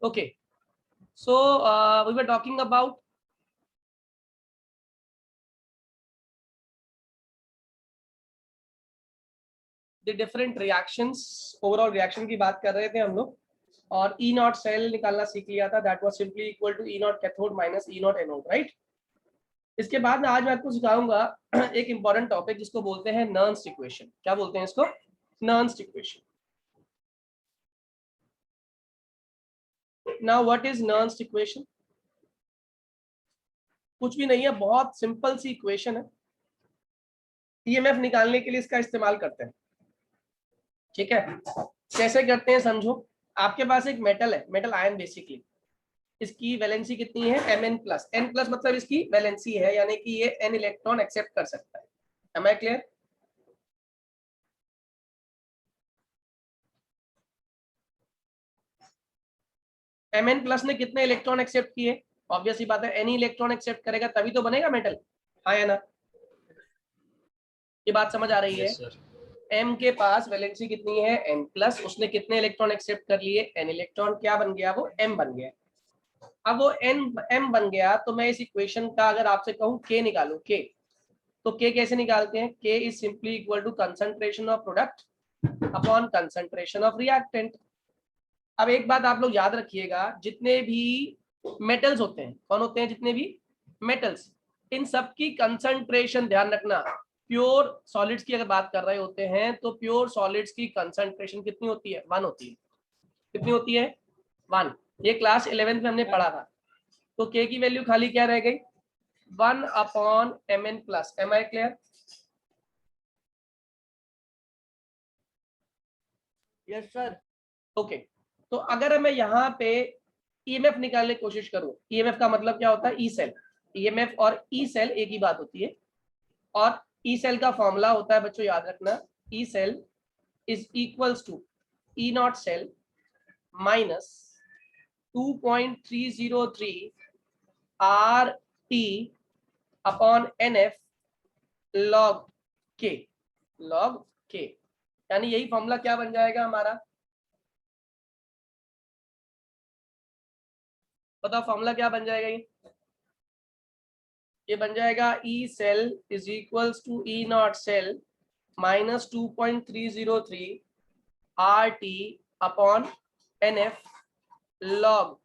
Okay, so we were talking about the different reactions. Overall reaction की बात कर रहे थे हम लोग, और E नॉट सेल निकालना सीख लिया था. That was simply equal to E not cathode minus E not anode, right. इसके बाद आज मैं आपको सिखाऊंगा एक इंपॉर्टेंट टॉपिक जिसको बोलते हैं नर्न्स इक्वेशन. क्या बोलते हैं इसको? Nernst equation. Now what is Nernst equation? कुछ भी नहीं है, बहुत सिंपल सी इक्वेशन है. ईएमएफ निकालने के लिए इसका इस्तेमाल करते हैं. ठीक है, कैसे करते हैं समझो. आपके पास एक मेटल है, मेटल आयन बेसिकली. इसकी वैलेंसी कितनी है? Mn+. n+ मतलब इसकी वैलेंसी है, यानी कि ये n इलेक्ट्रॉन एक्सेप्ट कर सकता है. M I clear? Mn+ ने कितने इलेक्ट्रॉन एक्सेप्ट किए? ऑब्वियसली बात है, n इलेक्ट्रॉन एक्सेप्ट करेगा तभी तो बनेगा मेटल. हाँ या ना? ये बात समझ आ रही है? m के पास वैलेंसी कितनी है? n+. उसने कितने इलेक्ट्रॉन एक्सेप्ट कर लिए? n electron. क्या बन गया वो? m बन गया. अब वो m बन गया, तो मैं इस इक्वेशन का अगर आपसे कहूं k निकालो, k, तो k कैसे निकालते हैं? k is simply equal to concentration of product upon concentration of reactant. अब एक बात आप लोग याद रखिएगा, जितने भी मेटल्स होते हैं, कौन होते हैं? जितने भी मेटल्स, इन सब की कंसंट्रेशन ध्यान रखना. प्योर सॉलिड्स की अगर बात कर रहे होते हैं तो प्योर सॉलिड्स की कंसंट्रेशन कितनी होती है? 1 होती है. कितनी होती है? 1. ये क्लास 11th में हमने पढ़ा था. तो k की वैल्यू खाली क्या रह गई? 1/Mn+. Am I clear? Yes sir. Okay, तो अगर मैं यहाँ पे ईएमएफ निकालने की कोशिश करूं, ईएमएफ का मतलब क्या होता है? E cell. ईएमएफ और ई सेल एक ही बात होती है. और ई सेल का फॉर्मूला होता है बच्चों, याद रखना, E cell is equals to E not cell minus 2.303 R T upon N F log K. Log K, यानी यही फॉर्मूला क्या बन जाएगा हमारा? बताओ फॉर्मूला क्या बन जाएगा? ये बन जाएगा E cell is equals to E not cell minus 2.303 R T upon N F log.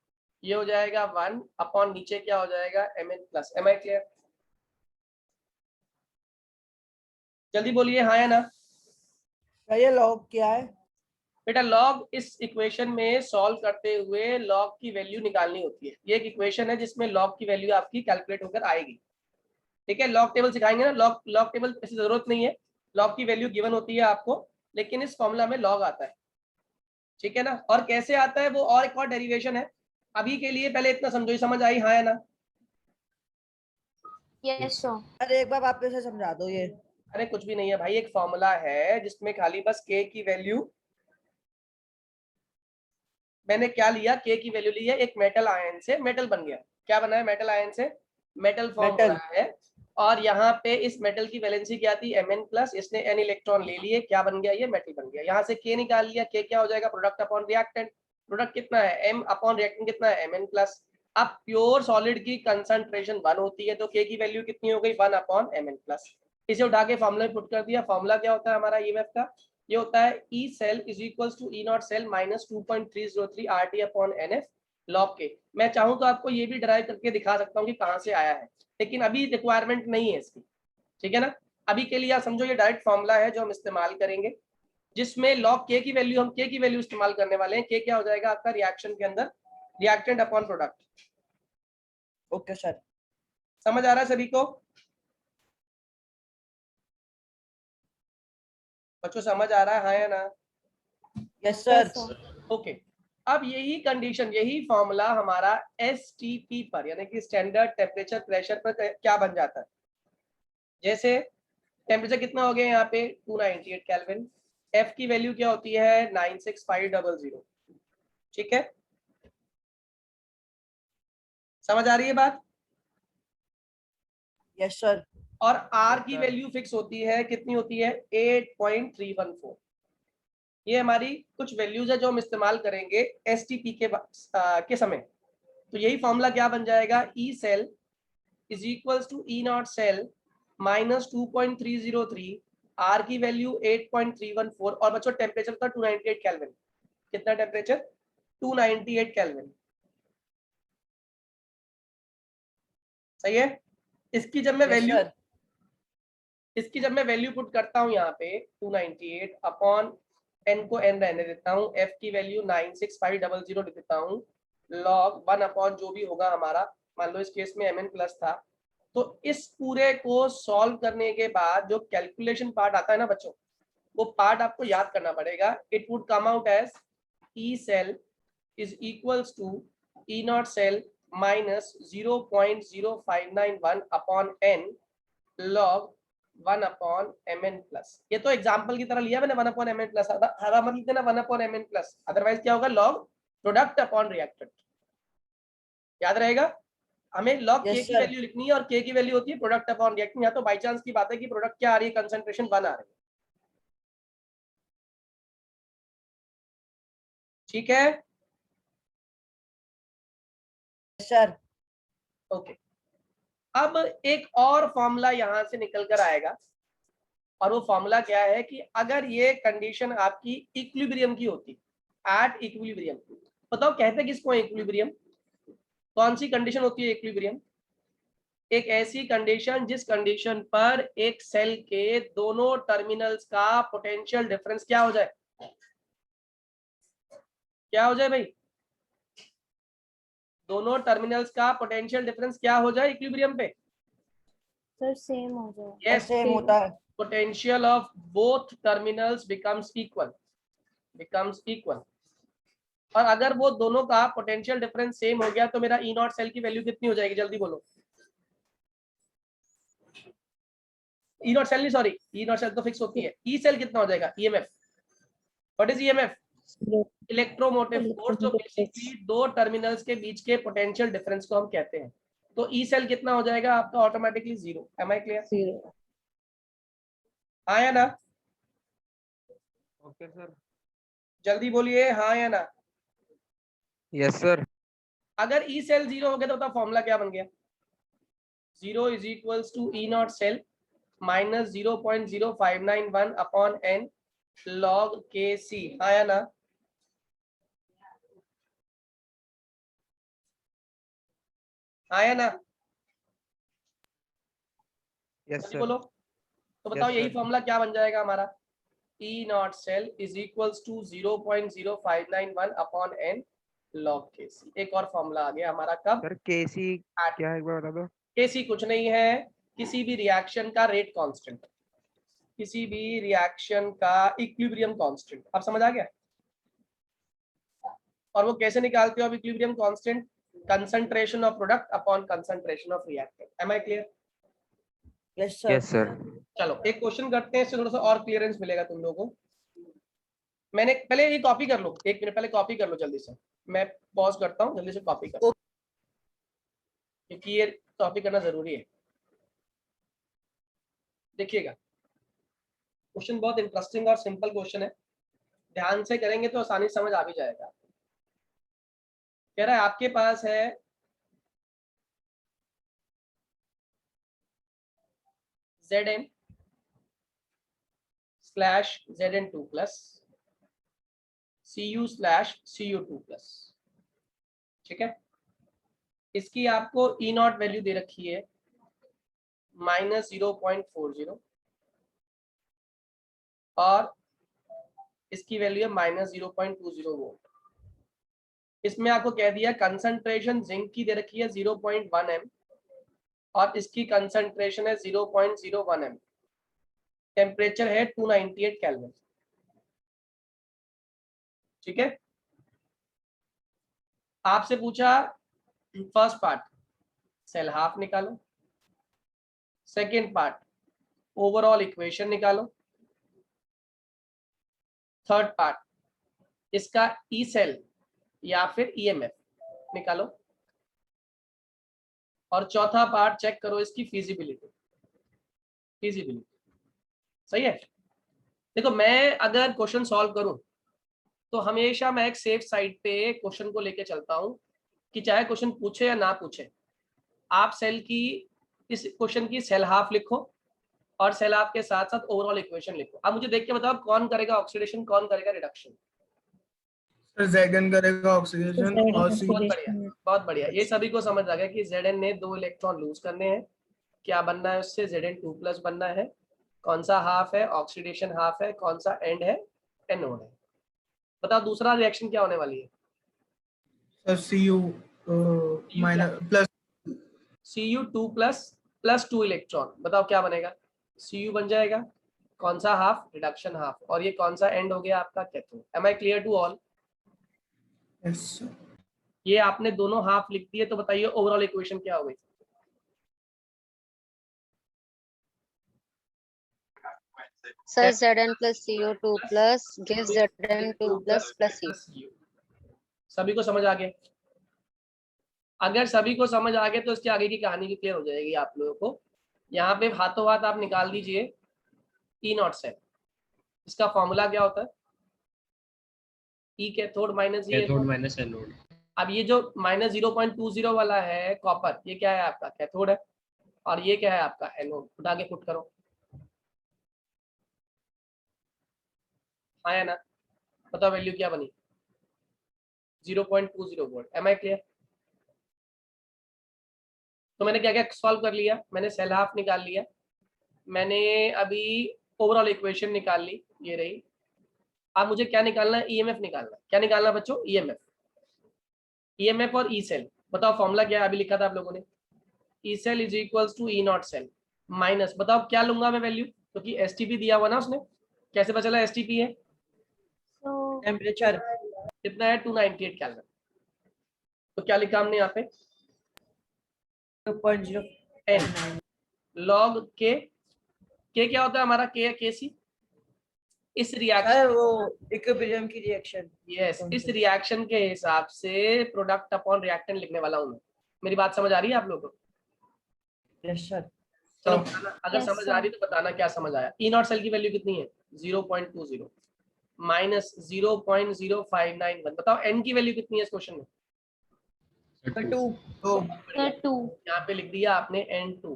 ये हो जाएगा 1 अपॉन नीचे क्या हो जाएगा? Mn+. Am I clear? जल्दी बोलिए हाँ या ना. ये लॉग क्या है बेटा, लॉग इस इक्वेशन में सॉल्व करते हुए लॉग की वैल्यू निकालनी होती है. ये एक इक्वेशन है जिसमें लॉग की वैल्यू आपकी कैलकुलेट होकर आएगी. ठीक है, लॉग टेबल सिखाएंगे ना. लॉग टेबल ऐसी जरूरत नहीं है. लॉग की वैल्यू गिवन होती है आपको, लेकिन इस फॉर्मूला में लॉग आता है. ठीक है ना. और कैसे आता है वो और एक और डेरिवेशन है. अभी के लिए पहले इतना समझो. समझ आई हाँ या ना? Yes sir. अरे एक बार वापस से समझा दो ये. अरे कुछ भी नहीं है भाई, एक फॉर्मूला है जिसमें खाली बस k की वैल्यू, मैंने क्या लिया? k की वैल्यू ली है. एक मेटल आयन से मेटल बन गया. क्या बना है? मेटल आयन से मेटल फॉर्म हो रहा है. और यहाँ पे इस मेटल की वैलेंसी क्या थी? Mn+. इसने n इलेक्ट्रॉन ले लिए, क्या बन गया? ये मेटल बन गया. यहाँ से k निकाल लिया. k क्या हो जाएगा? Product upon reactant. प्रोडक्ट कितना है? m अपॉन रिएक्टेंट कितना है? Mn+. अब प्योर सॉलिड की कंसंट्रेशन 1 होती है, तो k की वैल्यू कितनी हो गई? 1 अपॉन Mn+. इसे उठा के फॉर्मूला में पुट कर दिया. फॉर्मूला क्या होता है हमारा ईएमएफ का? ये होता है E cell is equals to E not cell minus 2.303 R T upon N F log K. मैं चाहूँ तो आपको ये भी ड्राइव करके दिखा सकता हूँ कि कहाँ से आया है, लेकिन अभी रिक्वायरमेंट नहीं है इसकी. ठीक है ना. अभी के लिए आप समझो ये डायरेक्ट फॉर्मूला है जो हम इस्तेमाल करेंगे, जिसमें लॉग के की वैल्यू, हम के की वैल्यू इस्तेमाल करने वाले हैं. के क्या हो जाएगा आपका? रिएक्शन के अंदर reactant upon product. Okay sir. समझ आ रहा है सभी को? बच्चों समझ आ रहा है हाँ या ना? Yes sir. ओके, अब यही कंडीशन, यही फॉर्मूला हमारा एसटीपी पर, यानी कि स्टैंडर्ड टेम्परेचर प्रेशर पर क्या बन जाता है? जैसे टेम्परेचर कितना हो गया यहाँ पे? 298 केल्विन. एफ की वैल्यू क्या होती है? 96500. ठीक है, समझ आ रही है बात? Yes sir. और आर की वैल्यू फिक्स होती है, कितनी होती है? 8.314. ये हमारी कुछ वैल्यूज है जो हम इस्तेमाल करेंगे एसटीपी के समय। तो यही फॉर्मूला क्या बन जाएगा, E cell is equals to E not cell minus 2.303, R की वैल्यू 8.314 और बच्चों टेम्परेचर था 298 केल्विन। कितना टेम्परेचर, 298 केल्विन। सही है। इसकी जब मैं यस वैल्यू सर। इसकी जब मैं वैल्यू पुट करता हूं यहाँ पे 298 अपॉन एन को एन रहने देता हूँ, एफ की वैल्यू 96500 लिख देता हूँ, लॉग 1 अपॉन जो भी होगा हमारा, मान लो इस केस में mn प्लस था। तो इस पूरे को सॉल्व करने के बाद जो कैलकुलेशन पार्ट आता है ना बच्चों, वो पार्ट आपको याद करना पड़ेगा। It would come out as E cell is equals to E not cell minus 0.0591 upon n log 1 upon mn plus. ये तो एग्जांपल की तरह लिया मैंने, 1 अपॉन mn प्लस, हरा मत लिखते ना 1 अपॉन mn प्लस, अदरवाइज क्या होगा, लॉग प्रोडक्ट अपॉन रिएक्टेंट। याद रहेगा, हमें लॉग के यस की सर। वैल्यू लिखनी है और के की वैल्यू होती है प्रोडक्ट अपॉन रिएक्टेंट। यहाँ तो बाई चांस की बात है कि प्रोडक्ट क्या आ रही है, कंसंट्रेशन 1 आ रही है। ठीक है, सर ओके। अब एक और फॉर्मूला यहां से निकल कर आएगा, और वो फॉर्मूला क्या है कि अगर ये कंडीशन आपकी इक्विलिब्रियम की होती, एट इक्विलिब्रियम, बताओ कहते किसको इक्विलिब्रियम, कौन सी कंडीशन होती है इक्विलिब्रियम, एक ऐसी कंडीशन जिस कंडीशन पर एक सेल के दोनों टर्मिनल्स का पोटेंशियल डिफरेंस क्या हो जाए, क्या हो जाए भाई, दोनों टर्मिनल्स का पोटेंशियल डिफरेंस क्या हो जाए इक्विलिब्रियम पे, सर सेम हो जाए। यस, सेम होता है। Potential of both terminals becomes equal. और अगर वो दोनों का पोटेंशियल डिफरेंस सेम हो गया तो मेरा ई नॉट सेल की वैल्यू कितनी हो जाएगी, जल्दी बोलो। ई नॉट सेल नहीं, सॉरी, ई नॉट सेल तो फिक्स होती है, ई सेल कितना हो जाएगा, EMF. What is EMF, electromotive force, जो बेसिकली दो टर्मिनल्स के बीच के पोटेंशियल डिफरेंस को हम कहते हैं। तो ई सेल कितना हो जाएगा आपका, ऑटोमेटिकली 0। एम आई क्लियर, हाँ या ना, ओके सर। जल्दी बोलिए हाँ या ना। Yes sir. अगर ई सेल 0 हो गया तो बताओ फॉर्मूला क्या बन गया, 0 is equals to E not cell minus 0.0591 upon n log K C, हाँ या ना, हाँ या ना, यस सर। बोलो। तो बताओ Yes, यही sir. फॉर्मूला क्या बन जाएगा हमारा, E not cell is equals to 0.0591 upon n log K C. एक और फॉर्मूला आ गया हमारा, कब, सर केसी क्या है एक बार बता दो। के सी कुछ नहीं है, किसी भी रिएक्शन का रेट कांस्टेंट, किसी भी रिएक्शन का इक्विलिब्रियम कांस्टेंट। अब समझ आ गया। और वो कैसे निकालते हो अब equilibrium constant, concentration of product upon concentration of reactant. Am I clear, yes sir. Yes sir. चलो एक क्वेश्चन करते हैं, इससे थोड़ा सा और क्लियरेंस मिलेगा तुम लोगों को। मैंने पहले ये कॉपी कर लो, 1 मिनट पहले कॉपी कर लो जल्दी से, मैं पॉज करता हूँ, जल्दी से कॉपी कर, क्योंकि ये कॉपी करना जरूरी है। देखिएगा, क्वेश्चन बहुत इंटरेस्टिंग और सिंपल क्वेश्चन है, ध्यान से करेंगे तो आसानी से समझ आ भी जाएगा। कह रहा है आपके पास है Zn slash Zn2 plus Cu slash Cu2 plus, ठीक है। इसकी आपको ई नॉट वैल्यू दे रखी है माइनस 0.40 और इसकी वैल्यू है माइनस 0.20 वोल्ट। इसमें आपको कह दिया कंसंट्रेशन जिंक की दे रखी है 0.1 एम और इसकी कंसंट्रेशन है 0.01 एम, टेम्परेचर है 298 केल्विन, ठीक है। आपसे पूछा फर्स्ट पार्ट सेल हाफ निकालो, सेकेंड पार्ट ओवरऑल इक्वेशन निकालो, थर्ड पार्ट इसका ई सेल या फिर ईएमएफ निकालो, और चौथा पार्ट चेक करो इसकी फिजिबिलिटी। सही है। देखो मैं अगर क्वेश्चन सॉल्व करूं तो हमेशा मैं एक सेफ साइड पे क्वेश्चन को लेके चलता हूँ कि चाहे क्वेश्चन पूछे या ना पूछे, आप सेल की इस क्वेश्चन की सेल हाफ लिखो और सेल हाफ के साथ साथ ओवरऑल इक्वेशन लिखो। अब मुझे देख के बताओ कौन करेगा ऑक्सीडेशन, कौन करेगा रिडक्शन। सर Zn करेगा ऑक्सीडेशन और C बहुत बढ़िया, बहुत बढ़िया। ये सभी को समझ आ गया कि Zn ने 2 इलेक्ट्रॉन लूज करने हैं, क्या बनना है उससे, Zn2+ बनना है। कौन सा हाफ है, ऑक्सीडेशन हाफ है, कौन सा एंड है, एनोड है। बताओ दूसरा रिएक्शन क्या होने वाली है। Sir Cu minus plus Cu2+ 2 electron, बताओ क्या बनेगा। Cu बन जाएगा, कौन सा हाफ, रिडक्शन हाफ, और ये कौन सा एंड हो गया आपका, cathode. Am I clear to all. Yes ये आपने दोनों हाफ लिख दिए, तो बताइए ओवरऑल इक्वेशन क्या हो गई। Sir, Zn plus CO2 plus gives Zn2 plus U. सभी को समझ आ गया। अगर सभी को समझ आ गया तो इसके आगे की कहानी भी क्लियर हो जाएगी आप लोगों को। यहाँ पे हाथों हाथ आप निकाल दीजिए E0 सेल। इसका फॉर्मूला क्या होता है, E कैथोड माइनस एनोड। अब ये जो -0.20 वाला है कॉपर, ये क्या है आपका, कैथोड है, और ये क्या है आपका एनोड। उठा के पुट करो, आया ना। बताओ वैल्यू क्या बनी, 0.20 वोल्ट। M I clear. तो मैंने क्या क्या सॉल्व कर लिया, मैंने सेल हाफ निकाल लिया, मैंने अभी ओवरऑल इक्वेशन निकाल ली, ये रही। अब मुझे क्या निकालना है, ईएमएफ निकालना है। क्या निकालना है बच्चों, ईएमएफ। ईएमएफ और ई सेल, बताओ फॉर्मूला क्या है, अभी लिखा था आप लोगों ने। E cell is equals to E0 cell minus, बताओ क्या लूंगा मैं वैल्यू, क्योंकि एसटीपी दिया हुआ ना उसने। कैसे पता चला एसटीपी है, So टेम्परेचर कितना है, 298 केल्विन। तो क्या लिखा हमने यहाँ पे, 2.0 एन लॉग के क्या होता है हमारा, के है केसी। इस रिएक्शन, सर वो इक्विलिब्रियम की रिएक्शन। यस, इस रिएक्शन के हिसाब से प्रोडक्ट अपॉन रिएक्टेंट लिखने वाला हूँ मैं। मेरी बात समझ आ रही है आप लोगों को। Yes sir. चलो बताना, अगर Yes, समझ sir. आ रही तो बताना क्या समझ आया। E0 सेल की वैल्यू कितनी है, 0.20 माइनस 0.0591। बताओ एन की वैल्यू कितनी है इस क्वेश्चन में, 2 Sir, 2. यहाँ पे लिख दिया आपने N2।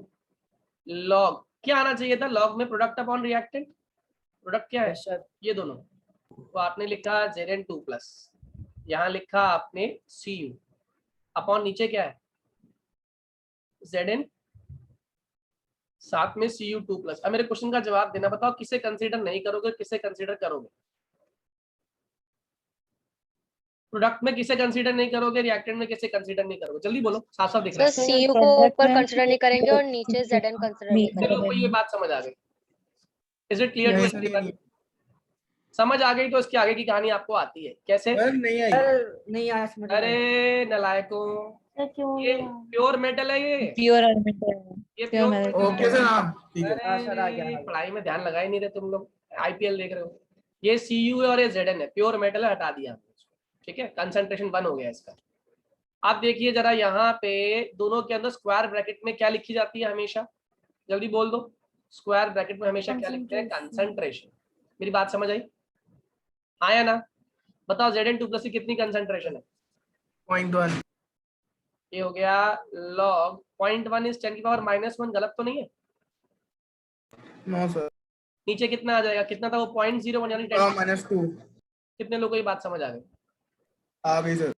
लॉग क्या आना चाहिए था, लॉग में प्रोडक्ट अपॉन रिएक्टेंट। प्रोडक्ट क्या है, यस सर। ये दोनों। तो आपने लिखा Zn2+, यहाँ लिखा आपने Cu अपॉन नीचे क्या है, Zn, साथ में Cu2+। अब मेरे क्वेश्चन का जवाब देना, बताओ किसे कंसीडर नहीं करोगे, किसे कंसीडर करोगे। प्रोडक्ट में किसे कंसीडर नहीं करोगे, रिएक्टेंट में किसे कंसीडर नहीं करोगे, जल्दी बोलो, साफ साफ दिख रहा सर है। Cu को ऊपर कंसिडर नहीं करेंगे और नीचे Zn कंसिडर नहीं मेरे करेंगे। को ये बात समझ आ गई। इज इट क्लियर टू नहीं सर एवरीवन। समझ आ गई तो इसकी आगे की कहानी आपको आती है कैसे। नहीं आई। सर नहीं आया समझ। अरे नलायकों, Sir, क्यों ये नहीं आया? प्योर मेटल है, ये प्योर एलिमेंट ये Pure pure metal. Metal okay sir हाँ ठीक है। हाँ सर, आ गया, आ अरे गया। पढ़ाई में ध्यान लगा ही नहीं रहे तुम लोग, आईपीएल देख रहे हो। ये Cu है और ये Zn है, प्योर मेटल है, हटा दिया हमने इसको। ठीक है, कंसंट्रेशन 1 हो गया इसका। आप देखिए जरा यहाँ पे दोनों के अंदर स्क्वायर ब्रैकेट में क्या लिखी जाती है हमेशा, जल्दी बोल दो। स्क्वायर ब्रैकेट में हमेशा क्या लिखते हैं, कंसंट्रेशन। मेरी बात समझ आई, हाँ या ना। बताओ Zn2+ की कितनी कंसंट्रेशन है, 0.1 ये हो गया लॉग 0.1 इज 10⁻⁻1। गलत तो नहीं है। No sir. नीचे कितना आ जाएगा, कितना था वो, 0.01 यानी 10। -2 कितने लोगों को ये बात समझ आ गई। आ गई सर।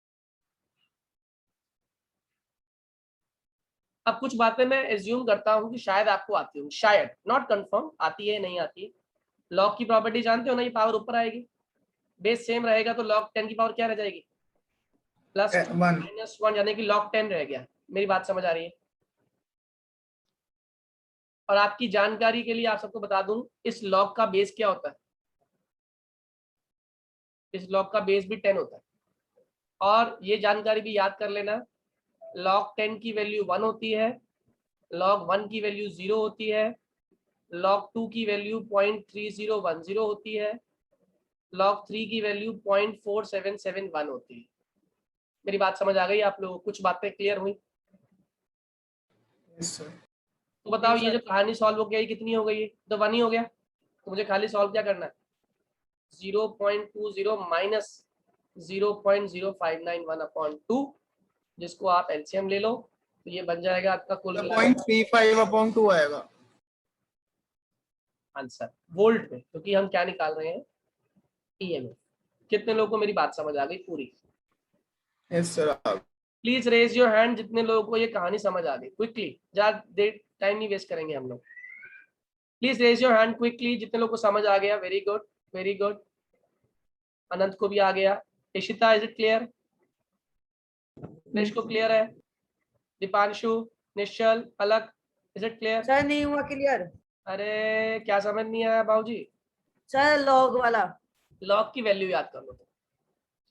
अब कुछ बातें मैं एज्यूम करता हूँ कि शायद आपको आती हो, शायद, नॉट कंफर्म, आती है नहीं आती है। लॉग की प्रॉपर्टी जानते हो ना, ये पावर ऊपर आएगी, बेस सेम रहेगा तो log 10 की पावर क्या रह जाएगी, +(-1), यानी कि log 10 रह गया। मेरी बात समझ आ रही है। और आपकी जानकारी के लिए आप सबको बता दूं, इस log का बेस क्या होता है, इस log का बेस भी 10 होता है। और ये जानकारी भी याद कर लेना, log 10 की वैल्यू 1 होती है, log 1 की वैल्यू 0 होती है, log 2 की वैल्यू 0.3010 होती है, log 3 की वैल्यू 0.4771 होती है। मेरी बात समझ आ गई आप लोगों को, कुछ बातें क्लियर हुई। Yes sir. तो बताओ ये जो कहानी सॉल्व हो गई कितनी हो गई है, तो 1 ही हो गया। तो मुझे खाली सॉल्व क्या करना है, 0.20 माइनस 0.0591 अपॉन 2, जिसको आप एलसीएम ले लो तो ये बन जाएगा आपका कुल मिलाकर 0.35/2 आएगा आंसर वोल्ट में, क्योंकि हम क्या निकाल रहे हैं, ईएमएफ। कितने लोगों को मेरी बात समझ आ गई पूरी? Yes sir. Please raise your hand जितने लोगों को ये कहानी समझ आ गई, क्विकली, ज्यादा देर टाइम नहीं वेस्ट करेंगे हम लोग। Please raise your hand quickly जितने लोगों को समझ आ गया। Very good, very good. Anant को भी आ गया। Ishita, is it clear? Krish को क्लियर है? Dipanshu, Nishchal, Palak, is it clear? Sir नहीं हुआ क्लियर। अरे क्या समझ नहीं आया बाबूजी? सर लॉग वाला। लॉग की वैल्यू याद कर लो,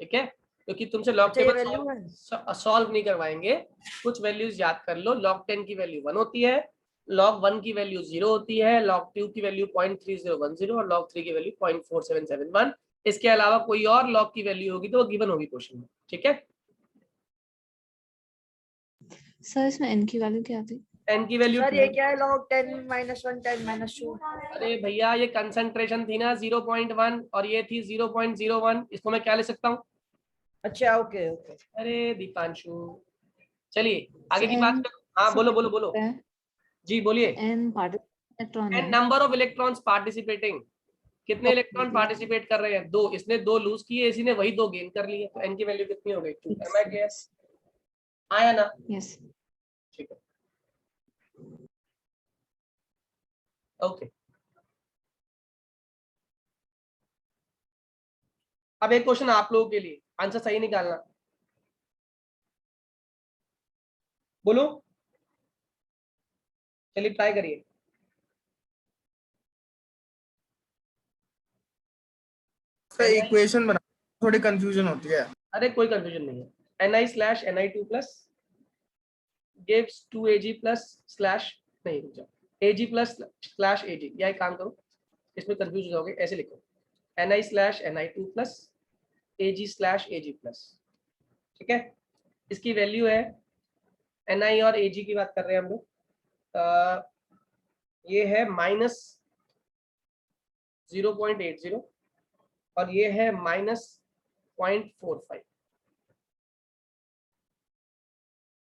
ठीक है, क्योंकि तुमसे लॉग अच्छा, ये टेबल वैल्यू है। सॉल्व नहीं करवाएंगे। कुछ वैल्यूज याद कर लो। log 10 की वैल्यू 1 होती है, log 1 की वैल्यू 0 होती है, log 2 की वैल्यू 0.3010 और log 3 की वैल्यू 0.4771। इसके अलावा कोई और log की वैल्यू होगी तो वो गिवन होगी क्वेश्चन में, ठीक है। सर इसमें n की वैल्यू क्या थी? n की वैल्यू सर ये क्या है? log 10 -1 10 -2। अरे भैया ये कंसंट्रेशन थी ना 0.1 और ये थी 0.01, इसको मैं क्या ले सकता हूँ? अच्छा ओके ओके। अरे दीपांशु, चलिए आगे की N बात करो। हाँ बोलो बोलो बोलो जी, बोलिए। n इलेक्ट्रॉन एंड है। नंबर ऑफ इलेक्ट्रॉन्स पार्टिसिपेटिंग, कितने इलेक्ट्रॉन पार्टिसिपेट कर रहे हैं? 2। इसने 2 लूज किए, इसी ने वही 2 गेन कर लिए, तो एन की वैल्यू कितनी हो गई? 2। Am I clear? आया ना? यस। ठीक है, ओके। अब एक क्वेश्चन आप लोगों के लिए, आंसर सही निकालना। बोलो, चलिए ट्राई करिए। सर इक्वेशन बना, थोड़ी कंफ्यूजन होती है। अरे कोई कंफ्यूजन नहीं है। Ni/Ni2 plus gives 2Ag plus slash, नहीं रुक जाओ, Ag प्लस स्लैश Ag, या एक काम करो, इसमें कंफ्यूज हो जाओगे, ऐसे लिखो Ni/Ni2 प्लस Ag/Ag प्लस, ठीक है। इसकी वैल्यू है, Ni और Ag की बात कर रहे हैं हम लोग, ये है -0.80 और ये है -0.45।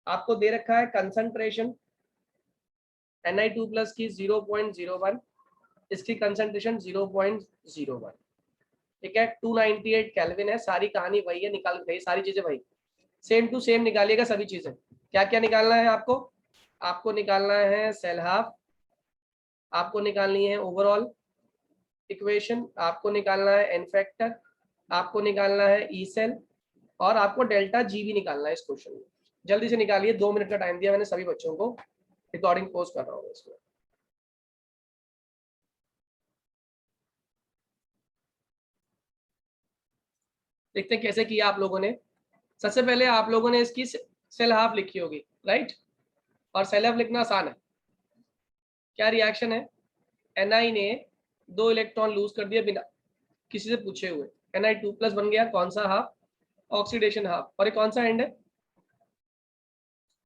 आपको दे रखा है कंसंट्रेशन Ni2 प्लस की 0.01, इसकी कंसंट्रेशन 0.01, ठीक है। 298 केल्विन है। सारी कहानी वही है, निकाल गई सारी चीजें वही, सेम टू सेम निकालिएगा सभी चीजें। क्या क्या निकालना है आपको? आपको निकालना है सेल हाफ, आपको निकालनी है ओवरऑल इक्वेशन, आपको निकालना है एन फैक्टर, आपको निकालना है ई सेल, और आपको डेल्टा जी भी निकालना है इस क्वेश्चन में। जल्दी से निकालिए, 2 मिनट का टाइम दिया मैंने सभी बच्चों को। रिकॉर्डिंग पोस्ट कर रहा हूँ इसमें। देखते हैं कैसे किया आप लोगों ने। सबसे पहले आप लोगों ने इसकी सेल हाफ लिखी होगी, राइट, और सेल हाफ लिखना आसान है। क्या रिएक्शन है? Ni ने 2 इलेक्ट्रॉन लूज कर दिया बिना किसी से पूछे हुए, Ni2 प्लस बन गया, कौन सा हाफ? Oxidation half. और ये कौन सा एंड है?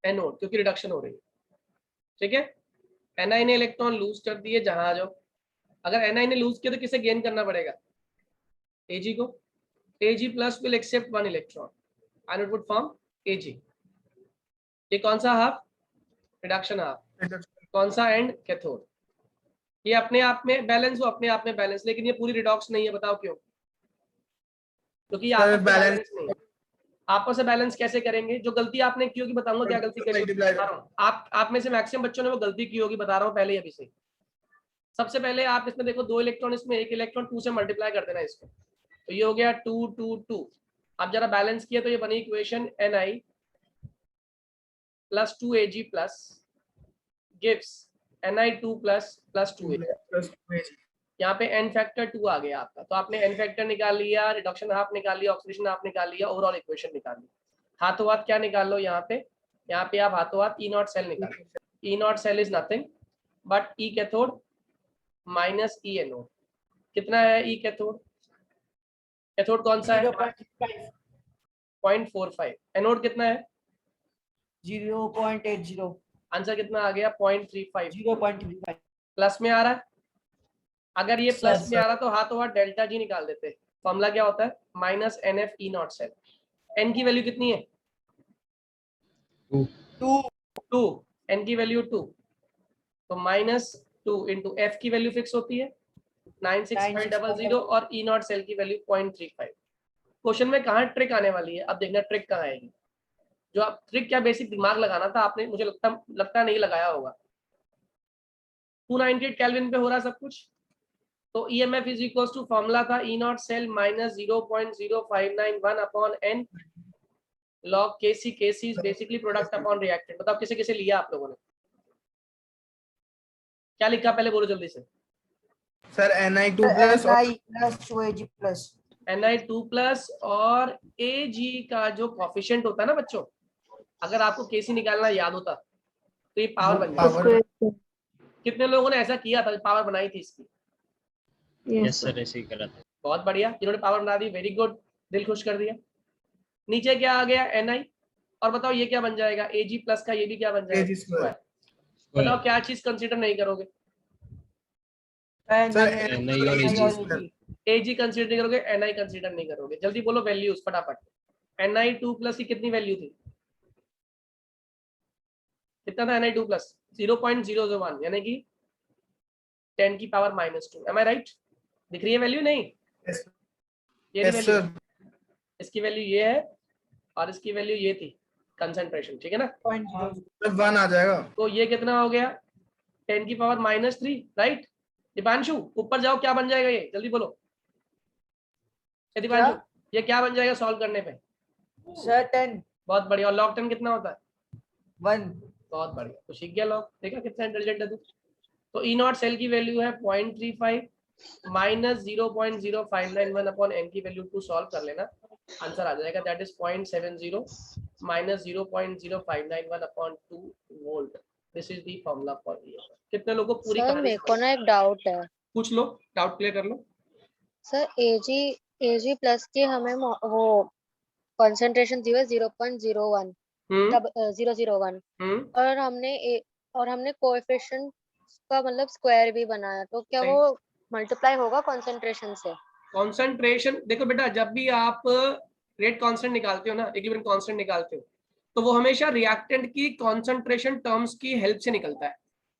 एनोड, क्योंकि रिडक्शन हो रही है, ठीक है। Ni ने इलेक्ट्रॉन लूज कर दिए, जहां आ जाओ। अगर Ni ने लूज किया तो किसे गेन करना पड़ेगा? Ag को। Ag plus will accept 1 electron and it would form Ag। ये कौन सा हाफ? Reduction half. कौन सा एंड? कैथोड। ये अपने आप में बैलेंस हो, अपने आप में बैलेंस, लेकिन ये पूरी रिडॉक्स नहीं है। बताओ क्यों? क्योंकि आपस में बैलेंस नहीं है। आपस में बैलेंस कैसे करेंगे? जो गलती आपने की होगी, बताऊंगा क्या गलती करी होगी, बता रहा हूं। आप में से मैक्सिमम बच्चों ने वो गलती की होगी, बता रहा हूँ पहले ही अभी से। सबसे पहले आप इसमें देखो, 2 इलेक्ट्रॉन, इसमें 1 इलेक्ट्रॉन 2 से मल्टीप्लाई कर देना इसको, तो ये हो गया 2 2 2। अब जरा बैलेंस किया तो ये बनी equation Ni plus 2Ag plus gives Ni2 plus 2Ag। यहाँ पे एन फैक्टर 2 आ गया आपका, तो आपने एन फैक्टर निकाल लिया, रिडक्शन हाफ निकाल लिया, ऑक्सीडेशन हाफ निकाल लिया, ओवरऑल इक्वेशन निकाल ली। हाथों हाथ क्या निकाल लो? यहाँ पे आप हाथों हाथ ई नॉट सेल निकाल लो। E not cell is nothing but E cathode minus E anode. कितना है ई कैथोड? कैथोड कौन सा है? 0.45। एनोड कितना है? 0.80। आंसर कितना आ गया? 0.35। 0.35। प्लस में आ रहा है। अगर ये प्लस सर, में आ रहा तो हाथों हाथ डेल्टा जी निकाल देते, फॉर्मूला क्या होता है, minus n F E not cell. N की वैल्यू कितनी है, 2, एन की वैल्यू 2, तो -2 इंटू एफ की वैल्यू फिक्स होती है 96500 और ई नॉट सेल की वैल्यू 0.35। क्वेश्चन में कहाँ ट्रिक आने वाली है, अब देखना ट्रिक कहाँ आएगी। जो आप ट्रिक क्या बेसिक दिमाग लगाना था आपने, मुझे लगता नहीं लगाया होगा। 298 केल्विन पे हो रहा सब कुछ, तो EMF is equal to formula था E not cell minus 0.0591 upon n log KC. KC is basically product upon reactant. बताओ किसे किसे लिया आप लोगों ने, क्या लिखा पहले बोलो जल्दी से। Sir Ni2 plus Ni plus 2Ag plus. Ni2 plus और Ag का जो कॉफिशिएंट होता है ना बच्चों, अगर आपको केसी निकालना याद होता तो ये पावर बन जाती। पावर। कितने लोगों ने ऐसा किया था, पावर बनाई थी इसकी? यस सर, ऐसे ही करा था। बहुत बढ़िया, जिन्होंने पावर बना दी वेरी गुड, दिल खुश कर दिया। नीचे क्या आ गया Ni, और बताओ ये क्या बन जाएगा, Ag प्लस का ये भी क्या बन जाएगा, Ag square। बताओ क्या चीज कंसीडर नहीं करोगे, सर Ni और Ag। Ag कंसीडर नहीं करोगे, Ni कंसीडर नहीं करोगे। जल्दी बोलो वैल्यूज फटाफट। Ni2 प्लस की कितनी वैल्यू थी, कितना था Ni2 प्लस, 0.001 यानी कि 10 की पावर -2। Am I right? दिख रही है वैल्यू? नहीं, ये यस वैल्यू, सर। इसकी वैल्यू ये है और इसकी वैल्यू ये थी कंसंट्रेशन, ठीक है ना। 1 आ जाएगा। तो ये कितना हो गया, 10 की पावर -3, राइट। दीपांशु ऊपर जाओ, क्या बन जाएगा ये, जल्दी बोलो। दीपांशु ये क्या बन जाएगा सॉल्व करने पे? Sir 10. बहुत बढ़िया। और log 10 कितना होता है? 1. बहुत बढ़िया, तो सीख गया लॉग, देखा कितना इंटेलिजेंट है तू। तो ई नॉट सेल की वैल्यू है 0.35 माइनस 0.0591 अपॉन एन की वैल्यू 2 सॉल्व कर लेना, आंसर आ जाएगा, that is 0.70 minus 0.0591 upon 2 volt. This is the formula for EMF। कितने लोगों को पूरी सर कहानी मेरे को ना एक डाउट है। पूछ लो, डाउट क्लियर कर लो। सर Ag प्लस की हमें वो कंसंट्रेशन दी है 0.01 001 और हमने कोएफिशिएंट का मतलब स्क्वायर भी बनाया, तो क्या सही। वो मल्टीप्लाई होगा कंसंट्रेशन से? कंसंट्रेशन देखो बेटा, जब भी आप रेट कांस्टेंट निकालते हो ना, इक्विलिब्रियम कांस्टेंट निकालते हो, तो वो हमेशा रिएक्टेंट की कंसंट्रेशन टर्म्स की हेल्प से निकलता है।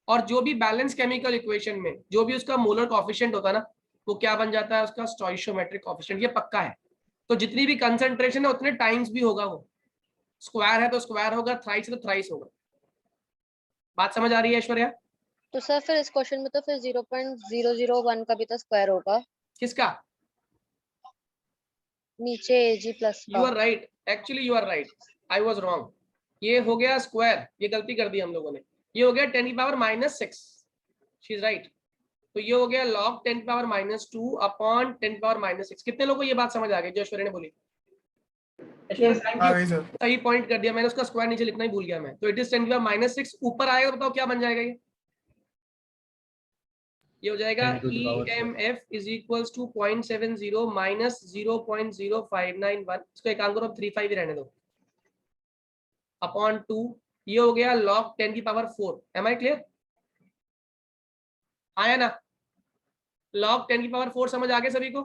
और जो भी बैलेंस केमिकल इक्वेशन में जो भी उसका मोलर कोएफिशिएंट होता है ना, वो क्या बन जाता है, उसका स्टोइचियोमेट्रिक कोएफिशिएंट। ये पक्का है। तो जितनी भी कंसंट्रेशन है उतने टाइम्स भी होगा, वो स्क्वायर है तो स्क्वायर होगा, थ्राइस है तो थ्राइस होगा। बात समझ आ रही है ऐश्वर्या? तो सर फिर इस क्वेश्चन में तो फिर 0.001 का भी तो स्क्वायर होगा किसका? नीचे Ag प्लस यू का। Are right, actually you are right, I was wrong. ये हो गया स्क्वायर, ये गलती कर दी हम लोगों ने। ये हो गया 10 की पावर -6, शी इज राइट। तो ये हो गया log 10 की पावर -2 अपॉन 10 की पावर -6। कितने लोगों को ये बात समझ आ गई जो ऐश्वर्या ने बोली? आ गई सर। सही पॉइंट कर दिया मैंने, उसका स्क्वायर नीचे लिखना ही भूल गया मैं। तो इट इज 10 की पावर -6, ऊपर आएगा तो बताओ क्या बन जाएगा ये हो जाएगा 10 to the power 4। EMF is equals to 0.70 minus 0.0591, इसको एक काम करो 35 ही रहने दो, अपॉन 2। ये हो गया log 10 की पावर 4। M I clear? आया ना? log 10 की पावर 4 समझ आ गया सभी को?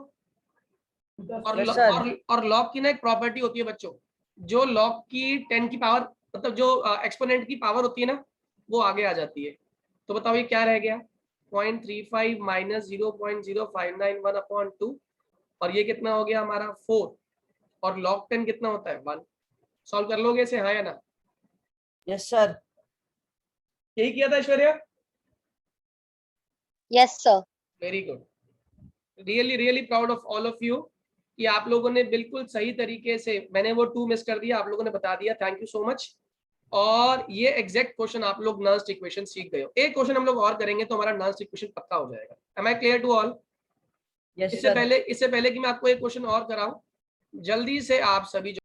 और log की ना एक प्रॉपर्टी होती है बच्चों, जो log की 10 की पावर मतलब जो एक्सपोनेंट की पावर होती है ना, वो आगे आ जाती है। तो बताओ ये क्या रह गया, 0.35 माइनस 0.0591 अपॉन 2, और ये कितना हो गया हमारा 4, और log 10 कितना होता है 1। सॉल्व कर लोगे इसे, हाँ या ना? Yes sir. यही किया था Aishwarya? Yes sir. Very good, really really proud of all of you कि आप लोगों ने बिल्कुल सही तरीके से, मैंने वो 2 मिस कर दिया, आप लोगों ने बता दिया, थैंक यू सो मच। और ये एग्जैक्ट क्वेश्चन आप लोग नर्स्ड इक्वेशन सीख गए हो। एक क्वेश्चन हम लोग और करेंगे तो हमारा नर्स्ड इक्वेशन पक्का हो जाएगा। Am I clear to all? Yes इससे sir. पहले कि मैं आपको एक क्वेश्चन और कराऊं, जल्दी से आप सभी